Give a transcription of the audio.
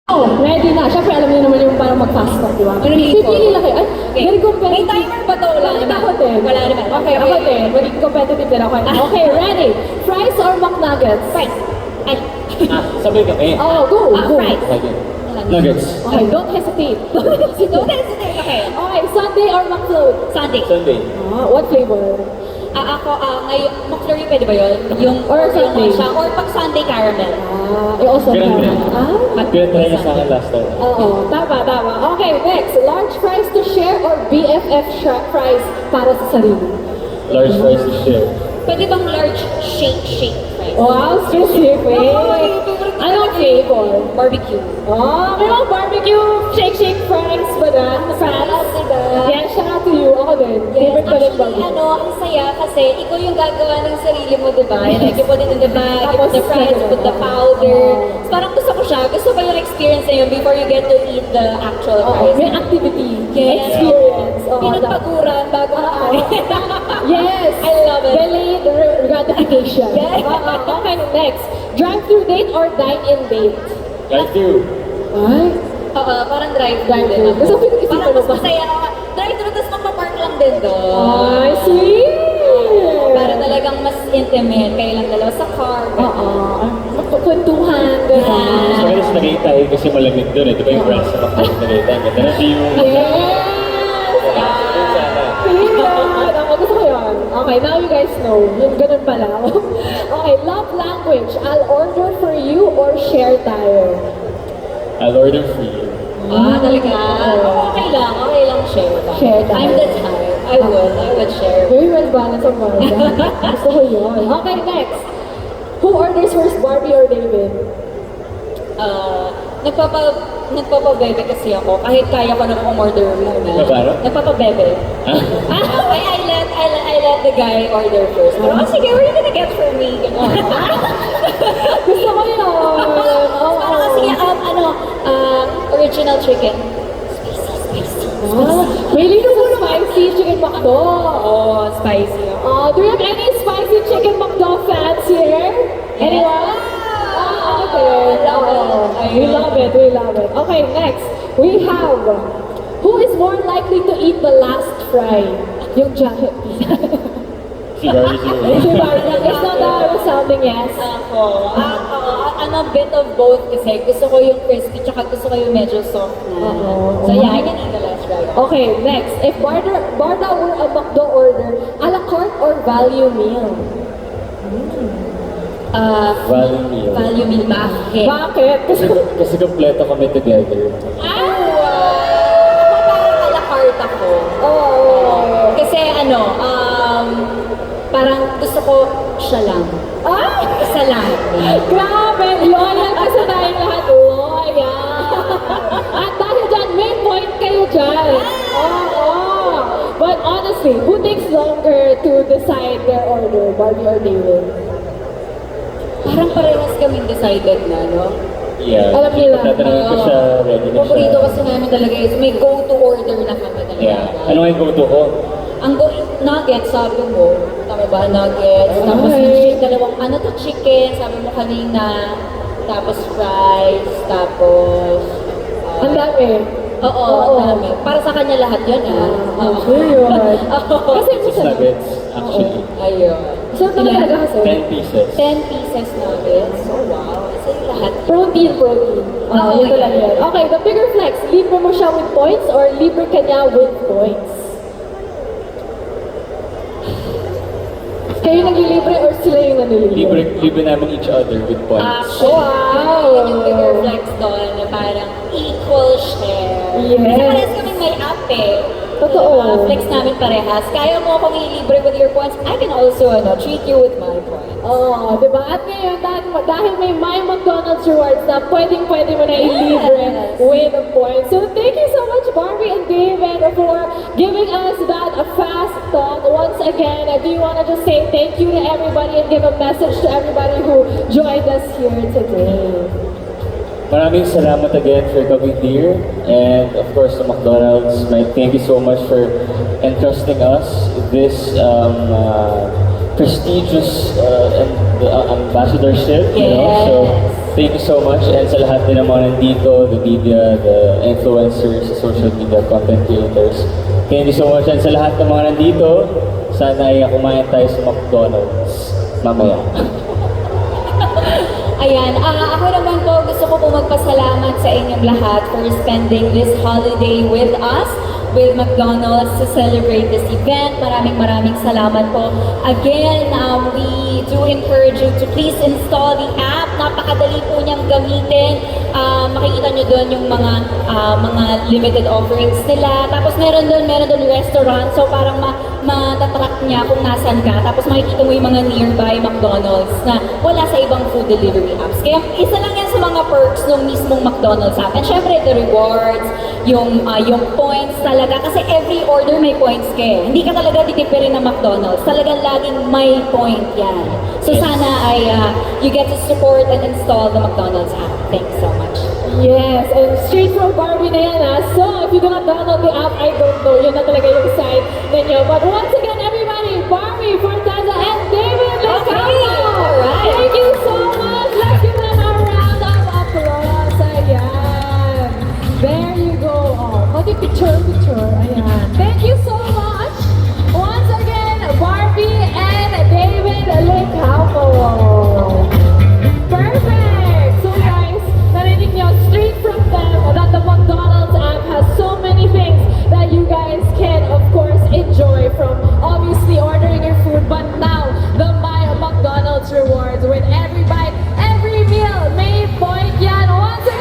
Oh, ready na. Siyempre, alam niyo naman yung parang mag-fast talk, di ba? Pipili lang kayo. Ay, very competitive. May timer ba to? Wala naman. Ako din. Wala naman. Okay, ako din. Magiging competitive din ako. Okay, ready. Fries or McNuggets? Fries. Ay. Sabay ka eh. Oh, go. Fries. Okay. Nuggets. Okay, don't hesitate. Don't hesitate. Okay. Okay, Sunday or McFloat? Sunday. Sunday. What flavor? Ako, ngayon, McFlurry pwede ba yun? Yung Or Sunday. siya, or pag Sunday caramel. Also Ganun din. Pinatry niya sa akin last time. Oo, tama. Okay, next. Large fries to share or BFF fries para sa sarili? Large fries to share. Pwede bang large shake fries? Wow, specific. Anong flavor? Barbecue. May mga barbecue shake fries ba na? Fries? Yan, shout out to you. Ako din. Favorite ko din Actually, barbecue. ang saya kasi ikaw yung gagawa ng sarili mo, diba? Like, you put it in the bag, you put the fries, you put the powder. So, parang gusto ko siya. Gusto ko yung experience na yun before you get to eat the actual fries. May activity. Yes. Experience. Pinagpaguran bago makain. Yes. I love it. Delayed gratification. Yes. Okay, next. Drive-thru date or dine-in date? Drive-thru. Ay? Oo, parang drive-thru Drive-thru. din ako. Gusto ko yung Parang mas ba? masaya ako. Drive-thru, tapos magpapark lang din doon. Ay, sweet! Para talagang mas intimate. Kayo lang dalawa sa car. Oo. Magkukwentuhan, gano'n. Sa kanya nakita eh kasi malamig doon eh. Di ba yung grass sa McDonald's nakita? Ganda na view. Yes! Kaya, ako gusto ko yun. Okay, now you guys know. Yung ganun pala. Okay, love language. I'll order for you or share tayo. I'll order for you. Talaga. Okay lang share. Share tayo. I'm the type. I would share. Very well balanced ang mga. Gusto ko yun. Okay, next. Who orders first, Barbie or David? Nagpapabebe kasi ako. Kahit kaya ko na umorder muna. Nagpaparo? Nagpapabebe. I let the guy order first. Pero, sige, what are you gonna get for me? Gusto ko yun. Parang sige, original chicken. Spicy. Really ka sa spicy chicken McDo. Oh, spicy. Do you have any spicy chicken McDo fans here? Anyone? We love it. Okay, next. We have, who is more likely to eat the last fry? Yung giant pizza. Si Barry Zero. Si Barbie. It's not a resounding yes. A bit of both kasi gusto ko yung crispy tsaka gusto ko yung medyo soft na. So yeah, I can eat the last fry. Okay, next. If Barda were a McDo order, a la carte or value meal? Value meal. Value meal, bakit? Bakit? Kasi kompleto kami together. Ako parang a la carte ako. Kasi parang gusto ko siya lang. Isa lang. Grabe! Loyal kasi tayong lahat. Loyal! At dahil dyan, may point kayo dyan. But honestly, who takes longer to decide their order, Barbie or David? Parang parehas kaming decided na, no? Yeah. Alam nila. Tatanungin ko siya, ready na siya. Paborito kasi namin talaga is may go-to order na kami talaga. Yeah. Ano yung go-to ko? Ang nuggets, sabi mo, tama ba, nuggets, tapos yung dalawang, chicken, sabi mo kanina, tapos fries, tapos, Ang dami. Oo, ang dami. Para sa kanya lahat yun, Yun. Kasi Six minsan, nuggets, actually. Ayun. saan ka talaga kasi? 10 pieces. 10 pieces nuggets. Oh, wow. Sa'yo lahat. Protein. Oh, Yun talaga yan. Okay, the bigger flex, libre mo siya with points or libre ka niya with points? Kayo naglilibre or sila yung nanilibre? Libre namin each other with points. Actually, yun yung bigger flex doon na parang equal share. Yes. Kasi parehas kami may app eh. Totoo. Flex namin parehas. Kaya mo akong ilibre with your points, I can also treat you with my points. Diba? At ngayon, dahil may My McDonald's rewards na pwedeng-pwede mo na ilibre with points. So thank you so much, Barbie and David, for giving us that fast talk. Once again, do you want to just say thank you to everybody and give a message to everybody who joined us here today? Maraming salamat again for coming here. And of course, to McDonald's, thank you so much for entrusting us this prestigious ambassadorship. You know? So thank you so much. And sa lahat din ng mga nandito, the media, the influencers, social media, content creators. Thank you so much. And sa lahat ng mga nandito, sana ay kumain tayo sa McDonald's mamaya. Ayan, ako naman po gusto ko po magpasalamat sa inyong lahat for spending this holiday with us, with McDonald's to celebrate this event. Maraming salamat po. Again, we do encourage you to please install the app. Napakadali po niyang gamitin. Makikita niyo doon yung mga limited offerings nila. Tapos meron doon restaurant. So parang matatrack niya kung nasan ka. Tapos makikita mo yung mga nearby McDonald's na wala sa ibang food delivery apps. Kaya isa lang yan sa mga perks ng mismong McDonald's app. And syempre, the rewards, yung points talaga. Kasi every order may points ka eh. Hindi ka talaga titipirin ng McDonald's. Talagang laging may point yan. So sana ay you get to support and install the McDonald's app. Thanks so much. Yes, and straight from Barbie na yan ha. So, if you do not download the app, I don't know. Yun na talaga yung site ninyo. But once again, everybody, Barbie for that.